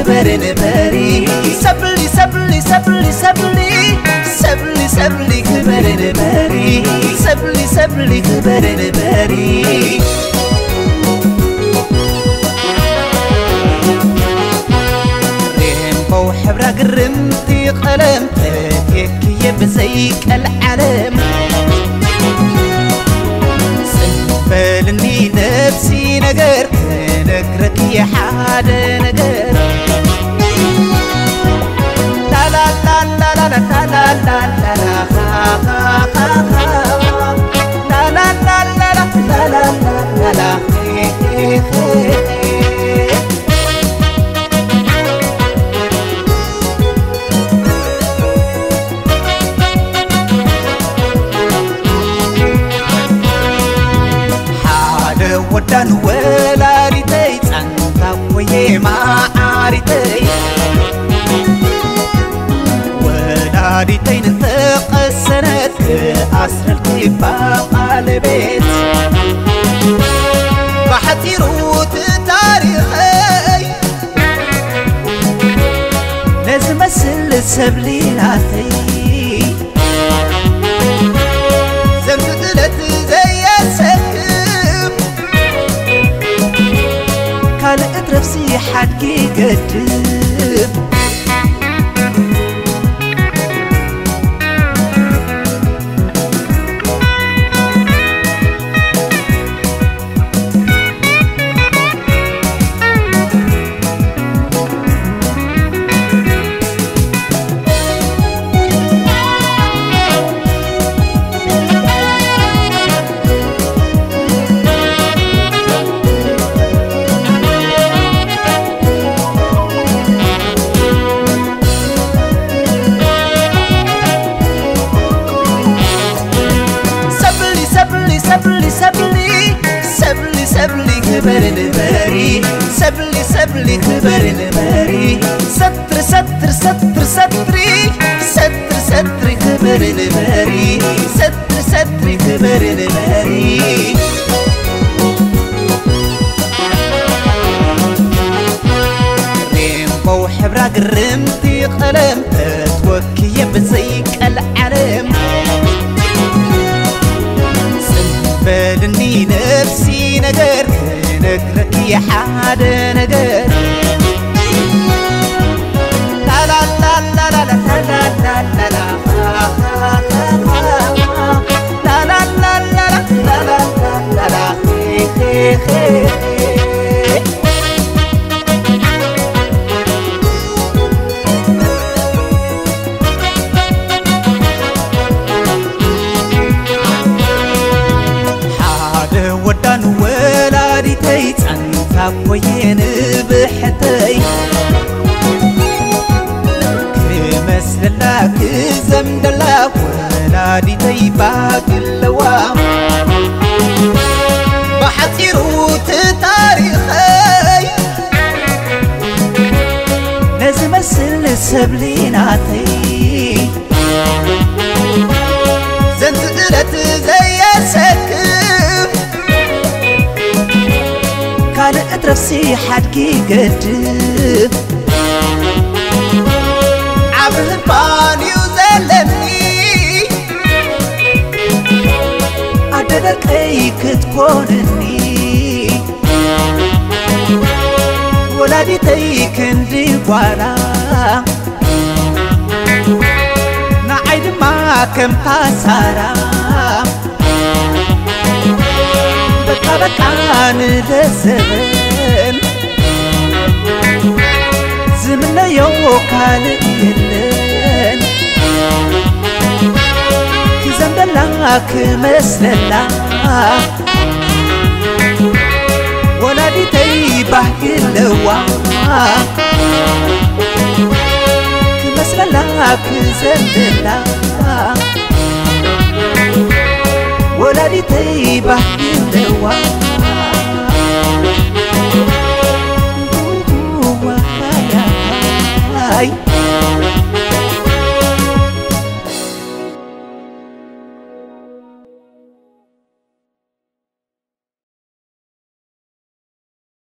كبر نبري سبلي سبلي سبلي سبلي سبلي سبلي كبر نبري سبلي سبلي كبر نبري ريمبو حبرا قرمتي قلمتك يبزيك العالم سنفلني نفسي نقر نقرك يا حاد نقر لا لا لا لا لا لا لا لا لا لا لا لا لا لا لا ودان ولاريتي تانتا ويه ما عاريتي ولاريتي ننتق السنة أسر الكباب قلبيت بحتي روت تاريخي لازم أسل السبليناتي زمت زي السكر نفسي حدكي قدب سبلي كبر نبري سبلي سبلي كبر نبري ستر ستر ستر ستري ستر ستر كبر نبري ستر ستر كبر نبري ريمبو حبرا قرمتي قلم تتوكي بزيك العالم بلني نفسي نقر نقرك يا حاد نقر لا لا لا لا لا لا لا لا لا لا لا لا لا لا ودان ولاريتي تانتا وين بحتي كمسل لك زمد لك ولاريتي باق اللوام بحتي روت تاريخي لازم أسل السبليناتي زنزلت زي السكر كان أترفسي حدكي قدب عبد باني وزلمني عددك أيك تكونني ولادي تيك اندي وانا نعيد معكم تاسارا بكان للزمن زمنا يوكال يلن كزم دلاك مسللا ولادي تيبه كلوا كمسللا كزندلا ولادي تيبه كلوا Ay